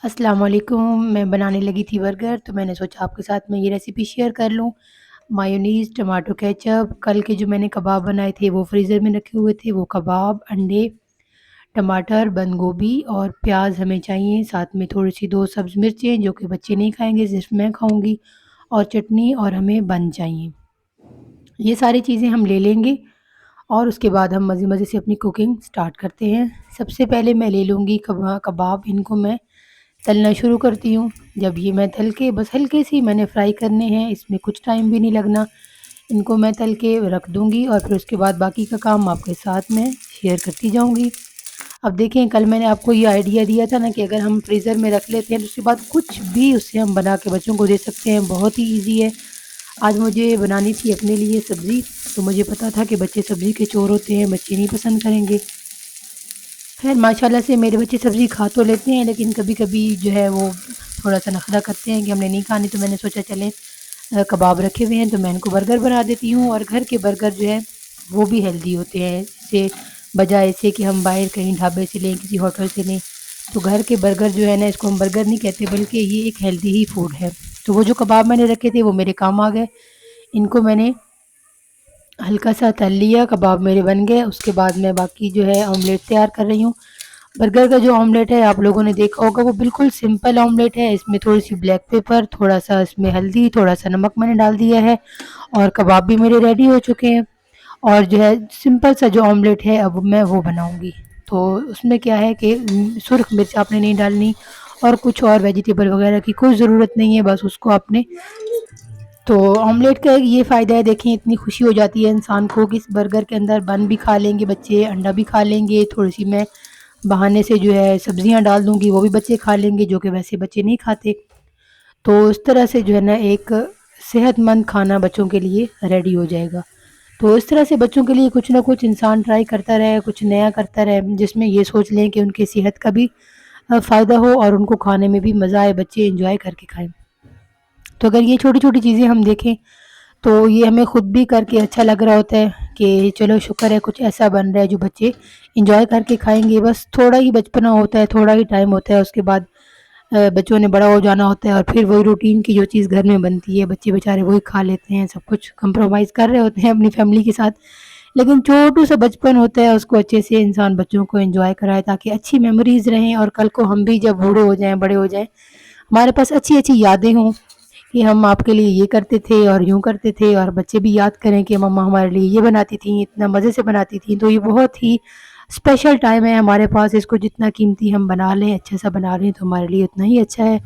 السلام علیکم، میں بنانے لگی تھی برگر تو میں نے سوچا آپ کے ساتھ میں یہ ریسیپی شیئر کر لوں۔ مایونیز، ٹماٹو کیچپ، کل کے جو میں نے کباب بنائے تھے وہ فریزر میں رکھے ہوئے تھے، وہ کباب، انڈے، ٹماٹر، بند گوبھی اور پیاز ہمیں چاہیے، ساتھ میں تھوڑی سی 2 سبز مرچیں جو کہ بچے نہیں کھائیں گے، صرف میں کھاؤں گی، اور چٹنی، اور ہمیں بن چاہیے۔ یہ ساری چیزیں ہم لے لیں گے اور اس کے بعد ہم مزے مزے سے اپنی کوکنگ سٹارٹ کرتے ہیں۔ سب سے پہلے میں لے لوں گی کباب، ان کو میں تلنا شروع کرتی ہوں۔ جب یہ میں تل کے بس ہلکے سی میں نے فرائی کرنے ہیں، اس میں کچھ ٹائم بھی نہیں لگنا، ان کو میں تل کے رکھ دوں گی اور پھر اس کے بعد باقی کا کام آپ کے ساتھ میں شیئر کرتی جاؤں گی۔ اب دیکھیں، کل میں نے آپ کو یہ آئیڈیا دیا تھا نا کہ اگر ہم فریزر میں رکھ لیتے ہیں تو اس کے بعد کچھ بھی اس سے ہم بنا کے بچوں کو دے سکتے ہیں، بہت ہی ایزی ہے۔ آج مجھے بنانی تھی اپنے لیے سبزی، تو مجھے پتا تھا کہ بچے سبزی کے چور ہوتے ہیں، بچے نہیں پسند کریں گے۔ خیر ماشاءاللہ سے میرے بچے سبزی کھا تو لیتے ہیں، لیکن کبھی کبھی جو ہے وہ تھوڑا سا نخرہ کرتے ہیں کہ ہم نے نہیں کھانی، تو میں نے سوچا چلیں کباب رکھے ہوئے ہیں تو میں ان کو برگر بنا دیتی ہوں۔ اور گھر کے برگر جو ہے وہ بھی ہیلدی ہوتے ہیں، اسے بجائے اسے کہ ہم باہر کہیں ڈھابے سے لیں، کسی ہوٹل سے لیں، تو گھر کے برگر جو ہے نا، اس کو ہم برگر نہیں کہتے بلکہ یہ ایک ہیلدی ہی فوڈ ہے۔ تو وہ جو کباب میں نے رکھے تھے وہ میرے کام آ گئے، ان کو میں نے ہلکا سا تل لیا، کباب میرے بن گئے۔ اس کے بعد میں باقی جو ہے آملیٹ تیار کر رہی ہوں۔ برگر کا جو آملیٹ ہے آپ لوگوں نے دیکھا ہوگا، وہ بالکل سمپل آملیٹ ہے، اس میں تھوڑی سی بلیک پیپر، تھوڑا سا اس میں ہلدی، تھوڑا سا نمک میں نے ڈال دیا ہے، اور کباب بھی میرے ریڈی ہو چکے ہیں۔ اور جو ہے سمپل سا جو آملیٹ ہے اب میں وہ بناؤں گی، تو اس میں کیا ہے کہ سرخ مرچ آپ نے نہیں ڈالنی، اور کچھ اور ویجیٹیبل وغیرہ کی کوئی ضرورت نہیں ہے، بس اس کو آپ نے، تو آملیٹ کا یہ فائدہ ہے، دیکھیں اتنی خوشی ہو جاتی ہے انسان کو کہ اس برگر کے اندر بن بھی کھا لیں گے بچے، انڈا بھی کھا لیں گے، تھوڑی سی میں بہانے سے جو ہے سبزیاں ڈال دوں گی، وہ بھی بچے کھا لیں گے، جو کہ ویسے بچے نہیں کھاتے۔ تو اس طرح سے جو ہے نا ایک صحت مند کھانا بچوں کے لیے ریڈی ہو جائے گا۔ تو اس طرح سے بچوں کے لیے کچھ نہ کچھ انسان ٹرائی کرتا رہے، کچھ نیا کرتا رہے، جس میں یہ سوچ لیں کہ ان کی صحت کا بھی فائدہ ہو اور ان کو کھانے میں بھی مزہ آئے، بچے انجوائے کر کے کھائیں۔ تو اگر یہ چھوٹی چھوٹی چیزیں ہم دیکھیں تو یہ ہمیں خود بھی کر کے اچھا لگ رہا ہوتا ہے کہ چلو شکر ہے کچھ ایسا بن رہا ہے جو بچے انجوائے کر کے کھائیں گے۔ بس تھوڑا ہی بچپنا ہوتا ہے، تھوڑا ہی ٹائم ہوتا ہے، اس کے بعد بچوں نے بڑا ہو جانا ہوتا ہے، اور پھر وہی روٹین کی جو چیز گھر میں بنتی ہے بچے بیچارے وہی کھا لیتے ہیں، سب کچھ کمپرومائز کر رہے ہوتے ہیں اپنی فیملی کے ساتھ۔ لیکن چھوٹو سا بچپن ہوتا ہے، اس کو اچھے سے انسان بچوں کو انجوائے کرائے تاکہ اچھی میموریز رہیں، اور کل کو ہم بھی جب بوڑھے ہو جائیں، بڑے ہو جائیں، ہمارے پاس اچھی اچھی یادیں ہوں کہ ہم آپ کے لیے یہ کرتے تھے اور یوں کرتے تھے، اور بچے بھی یاد کریں کہ مما ہمارے لیے یہ بناتی تھیں، اتنا مزے سے بناتی تھیں۔ تو یہ بہت ہی اسپیشل ٹائم ہے ہمارے پاس، اس کو جتنا قیمتی ہم بنا لیں، اچھے سا بنا لیں تو ہمارے لیے اتنا ہی اچھا ہے۔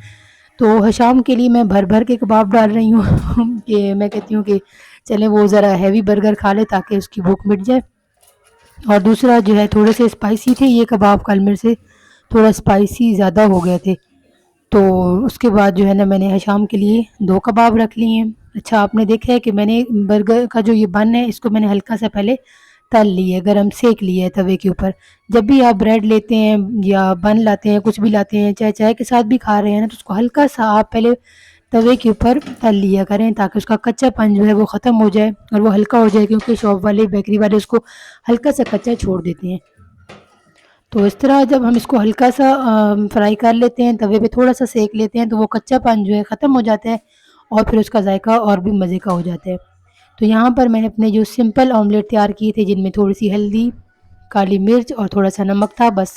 تو حشام کے لیے میں بھر بھر کے کباب ڈال رہی ہوں کہ میں کہتی ہوں کہ چلیں وہ ذرا ہیوی برگر کھا لے تاکہ اس کی بھوک مٹ جائے، اور دوسرا جو ہے تھوڑے سے اسپائسی تھے یہ کباب، کل میرے سے تھوڑا اسپائسی زیادہ ہو گئے تھے، تو اس کے بعد جو ہے نا میں نے شام کے لیے 2 کباب رکھ لیے ہیں۔ اچھا آپ نے دیکھا ہے کہ میں نے برگر کا جو یہ بن ہے اس کو میں نے ہلکا سا پہلے تل لی ہے، گرم سیک لیا ہے توے کے اوپر۔ جب بھی آپ بریڈ لیتے ہیں یا بن لاتے ہیں، کچھ بھی لاتے ہیں، چاہے چائے کے ساتھ بھی کھا رہے ہیں نا، تو اس کو ہلکا سا آپ پہلے توے کے اوپر تل لیا کریں تاکہ اس کا کچا پن جو ہے وہ ختم ہو جائے اور وہ ہلکا ہو جائے، کیونکہ شاپ والے، بیکری والے اس کو ہلکا سا کچا چھوڑ دیتے ہیں۔ تو اس طرح جب ہم اس کو ہلکا سا فرائی کر لیتے ہیں، توے پہ تھوڑا سا سیک لیتے ہیں، تو وہ کچا پن جو ہے ختم ہو جاتا ہے، اور پھر اس کا ذائقہ اور بھی مزے کا ہو جاتا ہے۔ تو یہاں پر میں نے اپنے جو سمپل آملیٹ تیار کیے تھے، جن میں تھوڑی سی ہلدی، کالی مرچ اور تھوڑا سا نمک تھا، بس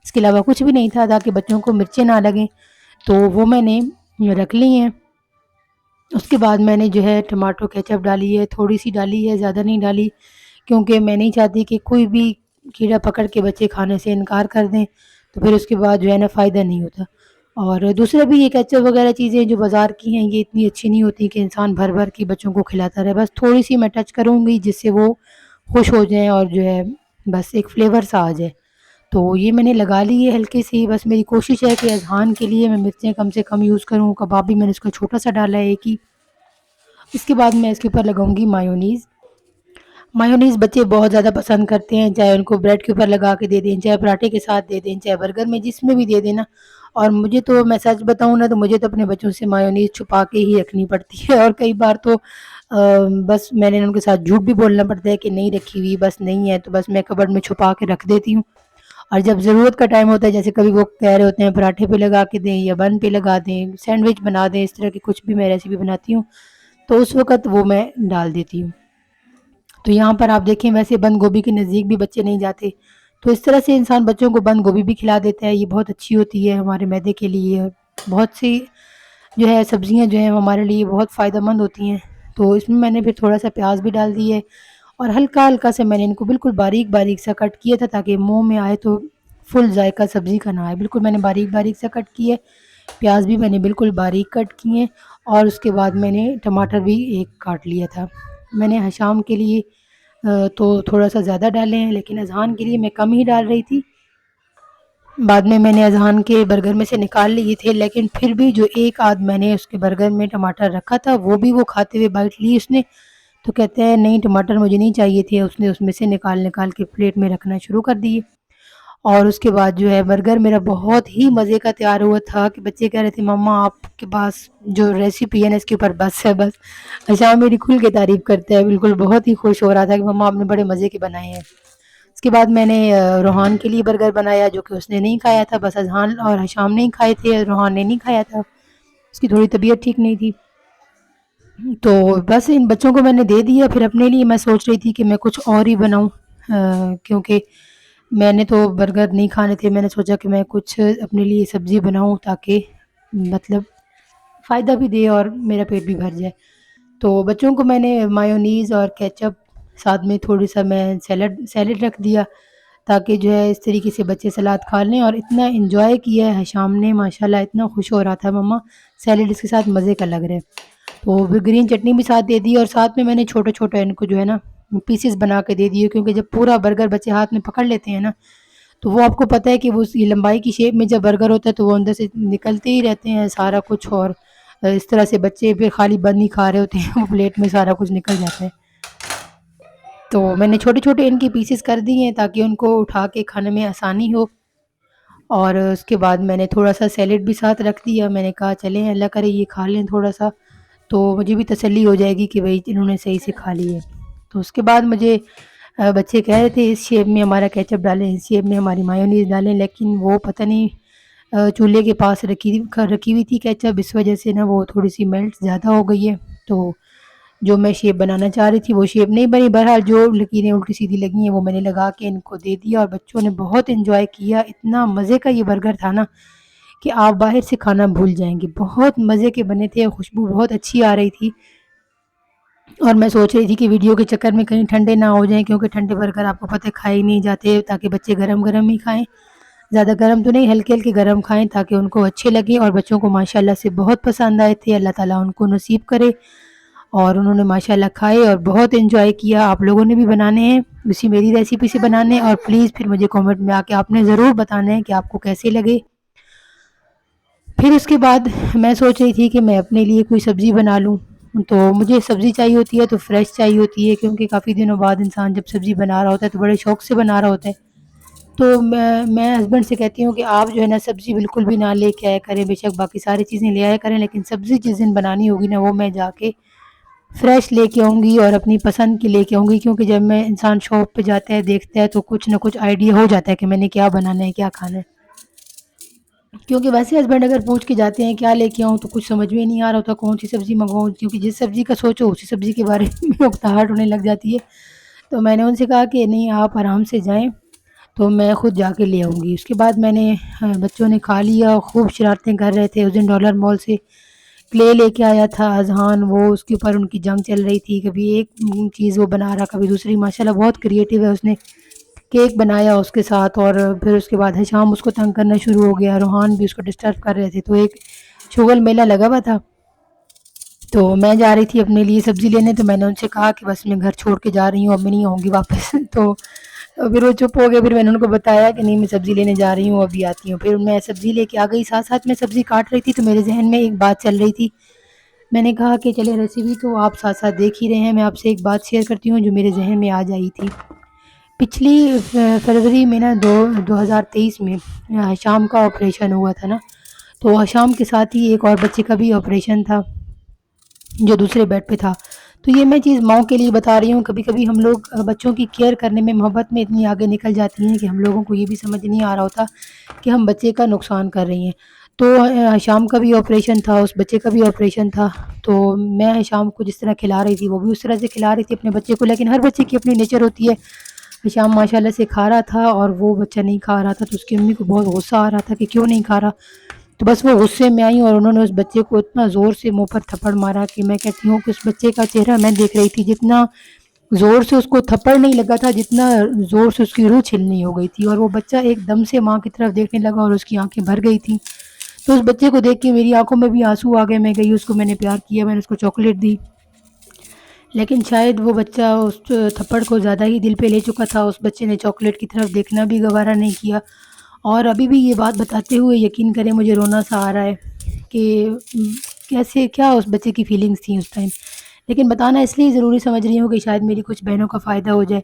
اس کے علاوہ کچھ بھی نہیں تھا تاکہ بچوں کو مرچیں نہ لگیں، تو وہ میں نے رکھ لی ہیں۔ اس کے بعد میں نے جو ہے ٹماٹو کیچپ ڈالی ہے، تھوڑی سی ڈالی ہے، زیادہ نہیں ڈالی، کیونکہ میں نہیں چاہتی کہ کوئی بھی کیڑا پکڑ کے بچے کھانے سے انکار کر دیں، تو پھر اس کے بعد جو ہے نا فائدہ نہیں ہوتا۔ اور دوسرا بھی یہ کیچپ وغیرہ چیزیں جو بازار کی ہیں یہ اتنی اچھی نہیں ہوتی کہ انسان بھر بھر کے بچوں کو کھلاتا رہے، بس تھوڑی سی میں ٹچ کروں گی جس سے وہ خوش ہو جائیں اور جو ہے بس ایک فلیور سا آ جائے۔ تو یہ میں نے لگا لی ہے ہلکی سی، بس میری کوشش ہے کہ اذہان کے لیے میں مرچیں کم سے کم یوز کروں۔ کباب بھی میں نے اس کا چھوٹا سا ڈالا ہے ایک ہی۔ اس کے بعد میں اس کے اوپر لگاؤں گی مایونیز۔ مایونیز بچے بہت زیادہ پسند کرتے ہیں، چاہے ان کو بریڈ کے اوپر لگا کے دے دیں، چاہے پراٹھے کے ساتھ دے دیں، چاہے برگر میں، جس میں بھی دے دینا۔ اور مجھے تو، میں سچ بتاؤں نا، تو مجھے تو اپنے بچوں سے مایونیز چھپا کے ہی رکھنی پڑتی ہے، اور کئی بار تو بس میں نے ان کے ساتھ جھوٹ بھی بولنا پڑتا ہے کہ نہیں رکھی ہوئی، بس نہیں ہے تو بس میں کبرڈ میں چھپا کے رکھ دیتی ہوں۔ اور جب ضرورت کا ٹائم ہوتا ہے، جیسے کبھی وہ کہہ رہے ہوتے ہیں پراٹھے پہ لگا کے دیں یا بن پہ لگا دیں، سینڈوچ بنا دیں، اس طرح کی کچھ بھی میں ریسیپی بناتی ہوں تو اس وقت وہ میں ڈال دیتی ہوں۔ تو یہاں پر آپ دیکھیں ویسے بند گوبھی کے نزدیک بھی بچے نہیں جاتے، تو اس طرح سے انسان بچوں کو بند گوبھی بھی کھلا دیتا ہے، یہ بہت اچھی ہوتی ہے ہمارے معدے کے لیے۔ بہت سی جو ہے سبزیاں جو ہیں ہمارے لیے بہت فائدہ مند ہوتی ہیں، تو اس میں نے پھر تھوڑا سا پیاز بھی ڈال دی ہے، اور ہلکا ہلکا سے میں نے ان کو بالکل باریک باریک سا کٹ کیا تھا تاکہ منہ میں آئے تو فل ذائقہ سبزی کا نہ آئے، بالکل میں نے باریک باریک سا کٹ کیے۔ پیاز بھی میں نے بالکل باریک کٹ کیے، اور اس کے بعد میں نے ٹماٹر بھی ایک کاٹ لیا تھا۔ میں نے حشام کے لیے تو تھوڑا سا زیادہ ڈالے ہیں، لیکن اذہان کے لیے میں کم ہی ڈال رہی تھی۔ بعد میں نے اذہان کے برگر میں سے نکال لیے تھے، لیکن پھر بھی جو ایک آدھ میں نے اس کے برگر میں ٹماٹر رکھا تھا وہ بھی وہ کھاتے ہوئے بائٹ لی اس نے، تو کہتے ہیں نہیں ٹماٹر مجھے نہیں چاہیے تھے، اس نے اس میں سے نکال نکال کے پلیٹ میں رکھنا شروع کر دیے۔ اور اس کے بعد جو ہے برگر میرا بہت ہی مزے کا تیار ہوا تھا کہ بچے کہہ رہے تھے مما آپ کے پاس جو ریسیپی ہے نا اس کے اوپر بس ہے بس۔ اچھا میری کھل کے تعریف کرتا ہے، بالکل بہت ہی خوش ہو رہا تھا کہ مما آپ نے بڑے مزے کے بنائے ہیں۔ اس کے بعد میں نے روحان کے لیے برگر بنایا جو کہ اس نے نہیں کھایا تھا، بس اذہان اور حشام نے ہی کھائے تھے، روحان نے نہیں کھایا تھا، اس کی تھوڑی طبیعت ٹھیک نہیں تھی۔ تو بس ان بچوں کو میں نے دے دیا، پھر اپنے لیے میں سوچ رہی تھی کہ میں کچھ اور ہی بناؤں، کیونکہ میں نے تو برگر نہیں کھانے تھے، میں نے سوچا کہ میں کچھ اپنے لیے سبزی بناؤں تاکہ مطلب فائدہ بھی دے اور میرا پیٹ بھی بھر جائے۔ تو بچوں کو میں نے مایونیز اور کیچپ ساتھ میں تھوڑی سا میں سیلڈ رکھ دیا تاکہ جو ہے اس طریقے سے بچے سلاد کھا لیں، اور اتنا انجوائے کیا ہے حشام نے ماشاءاللہ، اتنا خوش ہو رہا تھا مما سیلڈ اس کے ساتھ مزے کا لگ رہا ہے۔ تو پھر گرین چٹنی بھی ساتھ دے دی، اور ساتھ میں نے چھوٹے چھوٹے ان کو جو ہے نا پیسز بنا کے دے دیے، کیونکہ جب پورا برگر بچے ہاتھ میں پکڑ لیتے ہیں نا تو وہ آپ کو پتہ ہے کہ وہ اس لمبائی کی شیپ میں جب برگر ہوتا ہے تو وہ اندر سے نکلتے ہی رہتے ہیں سارا کچھ، اور اس طرح سے بچے پھر خالی بند ہی کھا رہے ہوتے ہیں وہ پلیٹ میں سارا کچھ نکل جاتا ہے۔ تو میں نے چھوٹے چھوٹے ان کی پیسز کر دی ہیں تاکہ ان کو اٹھا کے کھانے میں آسانی ہو، اور اس کے بعد میں نے تھوڑا سا سیلڈ بھی ساتھ رکھ دیا، میں نے کہا چلیں اللہ کرے یہ کھا لیں تھوڑا سا تو مجھے بھی تسلی ہو جائے گی کہ بھئی انہوں نے صحیح سے کھا لی ہے۔ تو اس کے بعد مجھے بچے کہہ رہے تھے اس شیپ میں ہمارا کیچپ ڈالیں، اس شیپ میں ہماری مایونیز ڈالیں، لیکن وہ پتہ نہیں چولہے کے پاس رکھی ہوئی تھی کیچپ، اس وجہ سے نا وہ تھوڑی سی میلٹ زیادہ ہو گئی ہے، تو جو میں شیپ بنانا چاہ رہی تھی وہ شیپ نہیں بنی۔ بہرحال جو لکیریں الٹی سیدھی لگی ہیں وہ میں نے لگا کے ان کو دے دیا، اور بچوں نے بہت انجوائے کیا، اتنا مزے کا یہ برگر تھا نا کہ آپ باہر سے کھانا بھول جائیں گے، بہت مزے کے بنے تھے، خوشبو بہت اچھی آ رہی تھی۔ اور میں سوچ رہی تھی کہ ویڈیو کے چکر میں کہیں ٹھنڈے نہ ہو جائیں، کیونکہ ٹھنڈے برگر آپ کو پتہ ہے کھائے نہیں جاتے، تاکہ بچے گرم گرم ہی کھائیں، زیادہ گرم تو نہیں، ہلکے ہلکے گرم کھائیں تاکہ ان کو اچھے لگیں، اور بچوں کو ماشاءاللہ سے بہت پسند آئے تھے، اللہ تعالیٰ ان کو نصیب کرے، اور انہوں نے ماشاءاللہ کھائے اور بہت انجوائے کیا۔ آپ لوگوں نے بھی بنانے ہیں اسی میری ریسیپی سے بنانے ہیں، اور پلیز پھر مجھے کامنٹ میں آ کے آپ نے ضرور بتانا ہے کہ آپ کو کیسے لگے۔ پھر اس کے بعد میں سوچ رہی تھی کہ میں اپنے لیے کوئی سبزی بنا لوں، تو مجھے سبزی چاہیے ہوتی ہے تو فریش چاہیے ہوتی ہے، کیونکہ کافی دنوں بعد انسان جب سبزی بنا رہا ہوتا ہے تو بڑے شوق سے بنا رہا ہوتا ہے۔ تو میں ہسبینڈ سے کہتی ہوں کہ آپ جو ہے نا سبزی بالکل بھی نہ لے کے آیا کریں، بے شک باقی ساری چیزیں لے آیا کریں، لیکن سبزی جس دن بنانی ہوگی نا وہ میں جا کے فریش لے کے آؤں گی اور اپنی پسند کی لے کے آؤں گی، کیونکہ جب میں انسان شاپ پہ جاتا ہے دیکھتا ہے تو کچھ نہ کچھ آئیڈیا ہو جاتا ہے کہ میں نے کیا بنانا ہے کیا کھانا ہے۔ کیونکہ ویسے ہسبینڈ اگر پوچھ کے جاتے ہیں کیا لے کے آؤں تو کچھ سمجھ میں نہیں آ رہا ہوتا کون سی سبزی منگواؤں، کیونکہ جس سبزی کا سوچو اسی سبزی کے بارے میں اکتاہٹ ہونے لگ جاتی ہے۔ تو میں نے ان سے کہا کہ نہیں آپ آرام سے جائیں، تو میں خود جا کے لے آؤں گی۔ اس کے بعد میں نے بچوں نے کھا لیا، خوب شرارتیں کر رہے تھے۔ اس دن ڈالر مال سے کلے لے کے آیا تھا اذہان، وہ اس کے اوپر ان کی جنگ چل رہی تھی، کبھی ایک چیز وہ بنا رہا کبھی دوسری، ماشاءاللہ بہت کریٹیو ہے، اس نے کیک بنایا اس کے ساتھ، اور پھر اس کے بعد حشام اس کو تنگ کرنا شروع ہو گیا، روحان بھی اس کو ڈسٹرب کر رہے تھے، تو ایک شغل میلہ لگا ہوا تھا۔ تو میں جا رہی تھی اپنے لیے سبزی لینے، تو میں نے ان سے کہا کہ بس میں گھر چھوڑ کے جا رہی ہوں، اب میں نہیں آؤں گی واپس تو پھر وہ چپ ہو گئے، پھر میں نے ان کو بتایا کہ نہیں میں سبزی لینے جا رہی ہوں ابھی آتی ہوں، پھر میں سبزی لے کے آ گئی، ساتھ ساتھ میں سبزی کاٹ رہی تھی تو میرے ذہن میں ایک بات چل رہی تھی، میں نے کہا کہ چلے ریسیپی تو آپ ساتھ ساتھ دیکھ ہی رہے ہیں، میں آپ سے ایک بات شیئر کرتی ہوں جو میرے ذہن میں آج آئی تھی۔ پچھلی فروری میں نا 2023 میں حشام کا آپریشن ہوا تھا نا، تو حشام کے ساتھ ہی ایک اور بچے کا بھی آپریشن تھا جو دوسرے بیڈ پہ تھا، تو یہ میں چیز ماؤں کے لیے بتا رہی ہوں. کبھی کبھی ہم لوگ بچوں کی کیئر کرنے میں محبت میں اتنی آگے نکل جاتی ہیں کہ ہم لوگوں کو یہ بھی سمجھ نہیں آ رہا ہوتا کہ ہم بچے کا نقصان کر رہی ہیں. تو شام کا بھی آپریشن تھا، اس بچے کا بھی آپریشن تھا. تو میں شام کو جس طرح کھلا رہی تھی وہ بھی اس طرح سے کھلا رہی تھی اپنے بچے کو، لیکن ہر بچے کی اپنی نیچر ہوتی ہے. شام ماشاء اللہ سے کھا رہا تھا اور وہ بچہ نہیں کھا رہا تھا، تو اس کی امی کو بہت غصہ آ رہا تھا کہ کیوں نہیں کھا رہا. تو بس وہ غصے میں آئی اور انہوں نے اس بچے کو اتنا زور سے منہ پر تھپڑ مارا کہ میں کہتی ہوں کہ اس بچے کا چہرہ میں دیکھ رہی تھی، جتنا زور سے اس کو تھپڑ نہیں لگا تھا جتنا زور سے اس کی روح چھلنی ہو گئی تھی. اور وہ بچہ ایک دم سے ماں کی طرف دیکھنے لگا اور اس کی آنکھیں بھر گئی تھیں. تو اس بچے کو دیکھ کے میری آنکھوں میں بھی آنسو آ گئے. میں گئی، اس کو میں نے پیار کیا، میں نے اس کو چاکلیٹ دی، لیکن شاید وہ بچہ اس تھپڑ کو زیادہ ہی دل پہ لے چکا تھا. اس بچے نے چاکلیٹ کی طرف دیکھنا بھی گوارا نہیں کیا. اور ابھی بھی یہ بات بتاتے ہوئے یقین کریں مجھے رونا سا آ رہا ہے کہ کیسے کیا اس بچے کی فیلنگز تھیں اس ٹائم. لیکن بتانا اس لیے ضروری سمجھ رہی ہوں کہ شاید میری کچھ بہنوں کا فائدہ ہو جائے.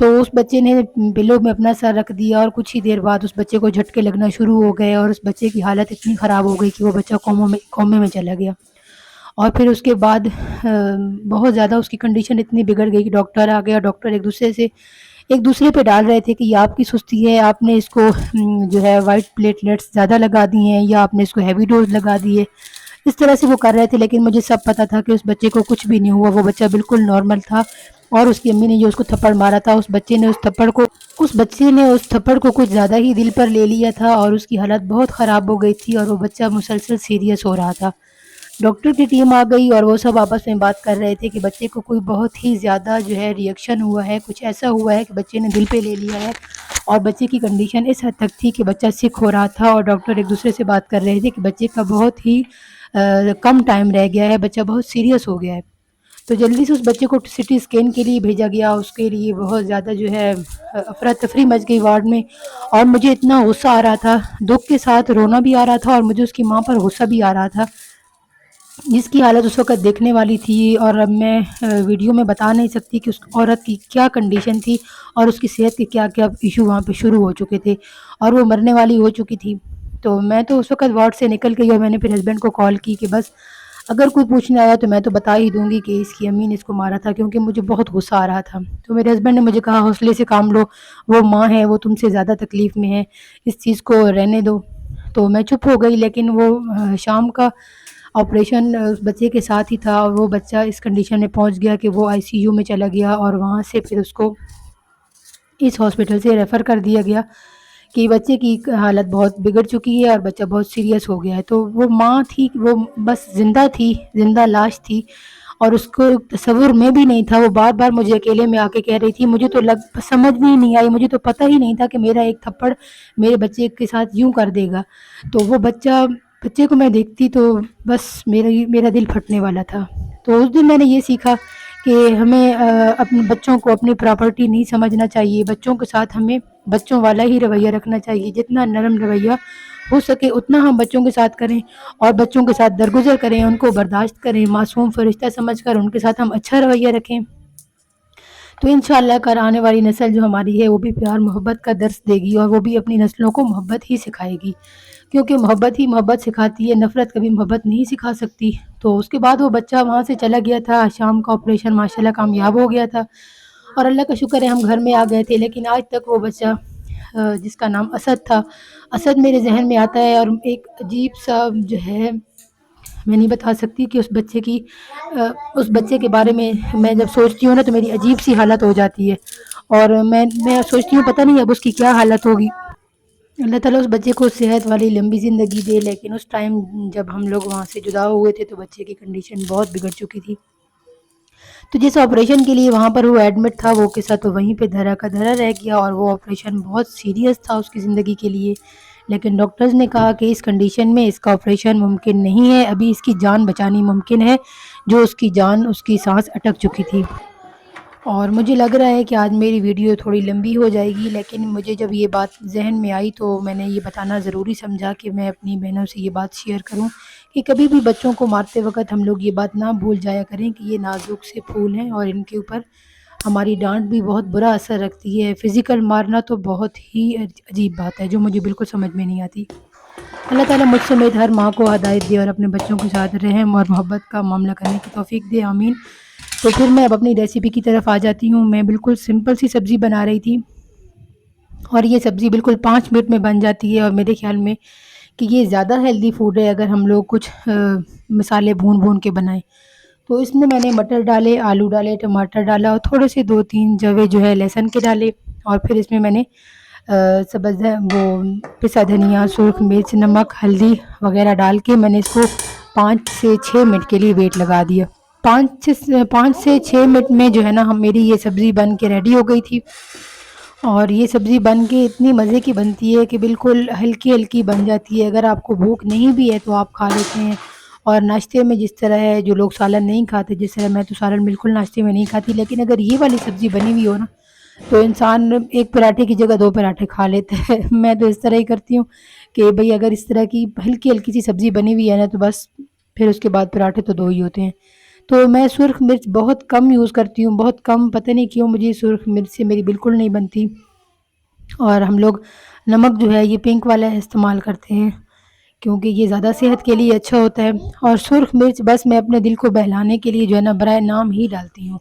تو اس بچے نے پلو میں اپنا سر رکھ دیا اور کچھ ہی دیر بعد اس بچے کو جھٹکے لگنا شروع ہو گئے اور اس بچے کی حالت اتنی خراب ہو گئی کہ وہ بچہ کومے میں چلا گیا. اور پھر اس کے بعد بہت زیادہ اس کی کنڈیشن اتنی بگڑ گئی کہ ڈاکٹر آ گیا. ڈاکٹر ایک دوسرے پہ ڈال رہے تھے کہ یہ آپ کی سستی ہے، آپ نے اس کو جو ہے وائٹ پلیٹلیٹس زیادہ لگا دی ہیں، یا آپ نے اس کو ہیوی ڈوز لگا دی ہے. اس طرح سے وہ کر رہے تھے، لیکن مجھے سب پتا تھا کہ اس بچے کو کچھ بھی نہیں ہوا. وہ بچہ بالکل نارمل تھا. اور اس کی امی نے جو اس کو تھپڑ مارا تھا، اس بچے نے اس تھپڑ کو کچھ زیادہ ہی دل پر لے لیا تھا اور اس کی حالت بہت خراب ہو گئی تھی اور وہ بچہ مسلسل سیریس ہو رہا تھا. ڈاکٹر کی ٹیم آ گئی اور وہ سب آپس میں بات کر رہے تھے کہ بچے کو کوئی بہت ہی زیادہ جو ہے ری ایکشن ہوا ہے، کچھ ایسا ہوا ہے کہ بچے نے دل پہ لے لیا ہے. اور بچے کی کنڈیشن اس حد تک تھی کہ بچہ سک ہو رہا تھا اور ڈاکٹر ایک دوسرے سے بات کر رہے تھے کہ بچے کا بہت ہی کم ٹائم رہ گیا ہے، بچہ بہت سیریس ہو گیا ہے. تو جلدی سے اس بچے کو سٹی اسکین کے لیے بھیجا گیا. اس کے لیے بہت زیادہ جو ہے افراتفری مچ گئی وارڈ میں. اور مجھے اتنا غصہ آ رہا تھا، دکھ کے ساتھ رونا بھی آ رہا تھا اور مجھے اس کی ماں پر غصہ بھی آ رہا تھا، جس کی حالت اس وقت دیکھنے والی تھی. اور اب میں ویڈیو میں بتا نہیں سکتی کہ اس عورت کی کیا کنڈیشن تھی اور اس کی صحت کے کیا کیا ایشو وہاں پہ شروع ہو چکے تھے اور وہ مرنے والی ہو چکی تھی. تو میں تو اس وقت وارڈ سے نکل گئی اور میں نے پھر ہسبینڈ کو کال کی کہ بس اگر کوئی پوچھنے آیا تو میں تو بتا ہی دوں گی کہ اس کی امی نے اس کو مارا تھا، کیونکہ مجھے بہت غصہ آ رہا تھا. تو میرے ہسبینڈ نے مجھے کہا حوصلے سے کام لو، وہ ماں ہے، وہ تم سے زیادہ تکلیف میں ہے، اس چیز کو رہنے دو. تو میں چپ ہو گئی. لیکن وہ شام کا آپریشن اس بچے کے ساتھ ہی تھا اور وہ بچہ اس کنڈیشن میں پہنچ گیا کہ وہ آئی سی یو میں چلا گیا اور وہاں سے پھر اس کو اس ہاسپٹل سے ریفر کر دیا گیا کہ بچے کی حالت بہت بگڑ چکی ہے اور بچہ بہت سیریس ہو گیا ہے. تو وہ ماں تھی، وہ بس زندہ تھی، زندہ لاش تھی اور اس کو تصور میں بھی نہیں تھا. وہ بار بار مجھے اکیلے میں آ کے کہہ رہی تھی، مجھے تو سمجھ میں ہی نہیں آئی، مجھے تو پتہ ہی نہیں تھا کہ میرا ایک تھپڑ میرے بچے کے ساتھ یوں کر دے گا. تو وہ بچے کو میں دیکھتی تو بس میرا دل پھٹنے والا تھا. تو اس دن میں نے یہ سیکھا کہ ہمیں اپنے بچوں کو اپنی پراپرٹی نہیں سمجھنا چاہیے. بچوں کے ساتھ ہمیں بچوں والا ہی رویہ رکھنا چاہیے. جتنا نرم رویہ ہو سکے اتنا ہم بچوں کے ساتھ کریں اور بچوں کے ساتھ درگزر کریں، ان کو برداشت کریں، معصوم فرشتہ سمجھ کر ان کے ساتھ ہم اچھا رویہ رکھیں. تو انشاءاللہ کل آنے والی نسل جو ہماری ہے وہ بھی پیار محبت کا درس دے گی اور وہ بھی اپنی نسلوں کو محبت ہی سکھائے گی، کیونکہ محبت ہی محبت سکھاتی ہے، نفرت کبھی محبت نہیں سکھا سکتی. تو اس کے بعد وہ بچہ وہاں سے چلا گیا تھا. شام کا آپریشن ماشاءاللہ کامیاب ہو گیا تھا اور اللہ کا شکر ہے ہم گھر میں آ گئے تھے. لیکن آج تک وہ بچہ جس کا نام اسد تھا، اسد میرے ذہن میں آتا ہے اور ایک عجیب سا جو ہے میں نہیں بتا سکتی کہ اس بچے کے بارے میں جب سوچتی ہوں نا تو میری عجیب سی حالت ہو جاتی ہے اور میں سوچتی ہوں پتہ نہیں اب اس کی کیا حالت ہوگی. اللہ تعالیٰ اس بچے کو صحت والی لمبی زندگی دے. لیکن اس ٹائم جب ہم لوگ وہاں سے جدا ہوئے تھے تو بچے کی کنڈیشن بہت بگڑ چکی تھی. تو جس آپریشن کے لیے وہاں پر وہ ایڈمٹ تھا وہ قصہ تو وہیں پہ دھرا کا دھرا رہ گیا اور وہ آپریشن بہت سیریس تھا اس کی زندگی کے لیے. لیکن ڈاکٹرز نے کہا کہ اس کنڈیشن میں اس کا آپریشن ممکن نہیں ہے، ابھی اس کی جان بچانی ممکن ہے، جو اس کی سانس اٹک چکی تھی. اور مجھے لگ رہا ہے کہ آج میری ویڈیو تھوڑی لمبی ہو جائے گی، لیکن مجھے جب یہ بات ذہن میں آئی تو میں نے یہ بتانا ضروری سمجھا کہ میں اپنی بہنوں سے یہ بات شیئر کروں کہ کبھی بھی بچوں کو مارتے وقت ہم لوگ یہ بات نہ بھول جایا کریں کہ یہ نازک سے پھول ہیں اور ان کے اوپر ہماری ڈانٹ بھی بہت برا اثر رکھتی ہے. فزیکل مارنا تو بہت ہی عجیب بات ہے جو مجھے بالکل سمجھ میں نہیں آتی. اللہ تعالیٰ مجھ سمیت ہر ماں کو ہدایت دے اور اپنے بچوں کے ساتھ رحم اور محبت کا معاملہ کرنے کی توفیق دے. آمین. تو پھر میں اب اپنی ریسیپی کی طرف آ جاتی ہوں. میں بالکل سمپل سی سبزی بنا رہی تھی اور یہ سبزی بالکل 5 منٹ میں بن جاتی ہے، اور میرے خیال میں کہ یہ زیادہ ہیلدی فوڈ ہے اگر ہم لوگ کچھ مسالے بھون کے بنائیں. تو اس میں نے مٹر ڈالے، آلو ڈالے، ٹماٹر ڈالا اور تھوڑے سے 2-3 جوے جو ہے لہسن کے ڈالے، اور پھر اس میں نے سبز وہ پسا دھنیا، سرخ مرچ، نمک، ہلدی وغیرہ ڈال کے میں نے اس کو 5 سے 6 منٹ کے لیے ویٹ لگا دیا. 5 سے 6 منٹ میں جو ہے نا میری یہ سبزی بن کے ریڈی ہو گئی تھی. اور یہ سبزی بن کے اتنی مزے کی بنتی ہے کہ بالکل ہلکی ہلکی بن جاتی ہے. اگر آپ کو بھوک نہیں بھی ہے تو آپ کھا لیتے ہیں. اور ناشتے میں جس طرح ہے، جو لوگ سالن نہیں کھاتے، جس طرح میں تو سالن بالکل ناشتے میں نہیں کھاتی، لیکن اگر یہ والی سبزی بنی ہوئی ہو نا تو انسان ایک پراٹھے کی جگہ 2 پراٹھے کھا لیتے ہیں. میں تو اس طرح ہی کرتی ہوں کہ بھئی اگر اس طرح کی ہلکی ہلکی سی سبزی بنی ہوئی ہے نا تو بس پھر اس کے بعد پراٹھے تو 2 ہی ہوتے ہیں. تو میں سرخ مرچ بہت کم یوز کرتی ہوں، بہت کم. پتہ نہیں کیوں مجھے سرخ مرچ سے میری بالکل نہیں بنتی. اور ہم لوگ نمک جو ہے یہ پنک والا استعمال کرتے ہیں کیونکہ یہ زیادہ صحت کے لیے اچھا ہوتا ہے. اور سرخ مرچ بس میں اپنے دل کو بہلانے کے لیے جو ہے نا برائے نام ہی ڈالتی ہوں،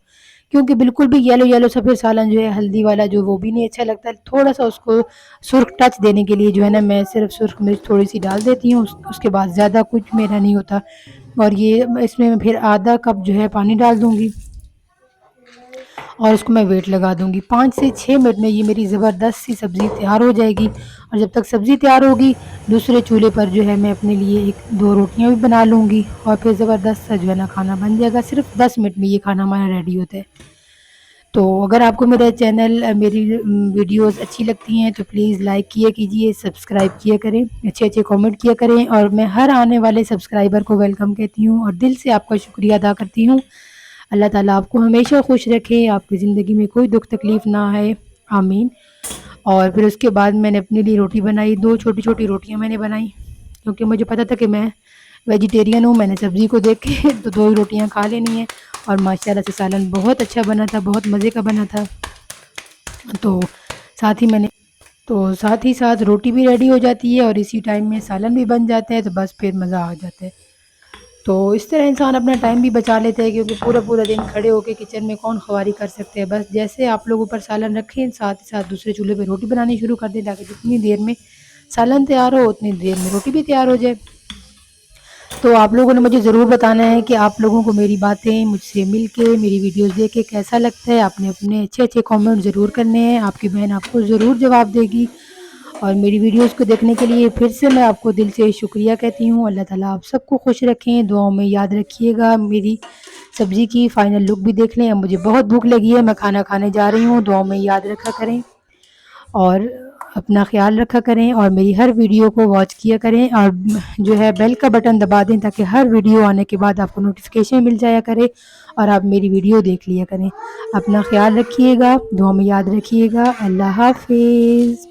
کیونکہ بالکل بھی یلو یلو سفید سالن جو ہے ہلدی والا جو وہ بھی نہیں اچھا لگتا. تھوڑا سا اس کو سرخ ٹچ دینے کے لیے جو ہے نا میں صرف سرخ مرچ تھوڑی سی ڈال دیتی ہوں. اس کے بعد زیادہ کچھ میرا نہیں ہوتا. اور یہ اس میں پھر آدھا کپ جو ہے پانی ڈال دوں گی اور اس کو میں ویٹ لگا دوں گی. 5 سے 6 منٹ میں یہ میری زبردست سی سبزی تیار ہو جائے گی. اور جب تک سبزی تیار ہوگی دوسرے چولہے پر جو ہے میں اپنے لیے 1-2 روٹیاں بھی بنا لوں گی، اور پھر زبردست سا جو ہے نا کھانا بن جائے گا. صرف 10 منٹ میں یہ کھانا ہمارا ریڈی ہوتا ہے. تو اگر آپ کو میرا چینل میری ویڈیوز اچھی لگتی ہیں تو پلیز لائک کیا کیجیے، سبسکرائب کیا کریں، اچھے اچھے کامنٹ کیا کریں. اور میں ہر آنے والے سبسکرائبر کو ویلکم کہتی ہوں اور دل سے آپ کا شکریہ ادا کرتی ہوں. اللہ تعالیٰ آپ کو ہمیشہ خوش رکھے، آپ کی زندگی میں کوئی دکھ تکلیف نہ آئے، آمین. اور پھر اس کے بعد میں نے اپنے لیے روٹی بنائی. 2 چھوٹی چھوٹی روٹیاں میں نے بنائی کیونکہ مجھے پتا تھا کہ میں ویجیٹیرین ہوں. میں نے سبزی کو دیکھ کے تو 2 ہی روٹیاں کھا لینی ہیں. اور ماشاءاللہ سے سالن بہت اچھا بنا تھا، بہت مزے کا بنا تھا. تو ساتھ ہی ساتھ روٹی بھی ریڈی ہو جاتی ہے اور اسی ٹائم میں سالن بھی بن جاتا ہے، تو بس پھر مزہ آ جاتا ہے. تو اس طرح انسان اپنا ٹائم بھی بچا لیتے ہیں کیونکہ پورا دن کھڑے ہو کے کچن میں کون خواری کر سکتے ہیں. بس جیسے آپ لوگ اوپر سالن رکھیں، ساتھ ہی ساتھ دوسرے چولہے پہ روٹی بنانی شروع کر دیں تاکہ جتنی دیر میں سالن تیار ہو اتنی دیر میں روٹی بھی تیار ہو جائے. تو آپ لوگوں نے مجھے ضرور بتانا ہے کہ آپ لوگوں کو میری باتیں مجھ سے مل کے، میری ویڈیوز دیکھ کے کیسا لگتا ہے. آپ نے اپنے اچھے اچھے کامنٹ ضرور کرنے ہیں، آپ کی بہن آپ کو ضرور جواب دے گی. اور میری ویڈیوز کو دیکھنے کے لیے پھر سے میں آپ کو دل سے شکریہ کہتی ہوں. اللہ تعالیٰ آپ سب کو خوش رکھیں، دعاؤں میں یاد رکھیے گا. میری سبزی کی فائنل لک بھی دیکھ لیں. اب مجھے بہت بھوک لگی ہے، میں کھانا کھانے جا رہی ہوں. دعاؤں میں یاد رکھا کریں اور اپنا خیال رکھا کریں اور میری ہر ویڈیو کو واچ کیا کریں، اور جو ہے بیل کا بٹن دبا دیں تاکہ ہر ویڈیو آنے کے بعد آپ کو نوٹیفیکیشن مل جایا کرے اور آپ میری ویڈیو دیکھ لیا کریں. اپنا خیال رکھیے گا، دعاؤں میں یاد رکھیے گا. اللہ حافظ.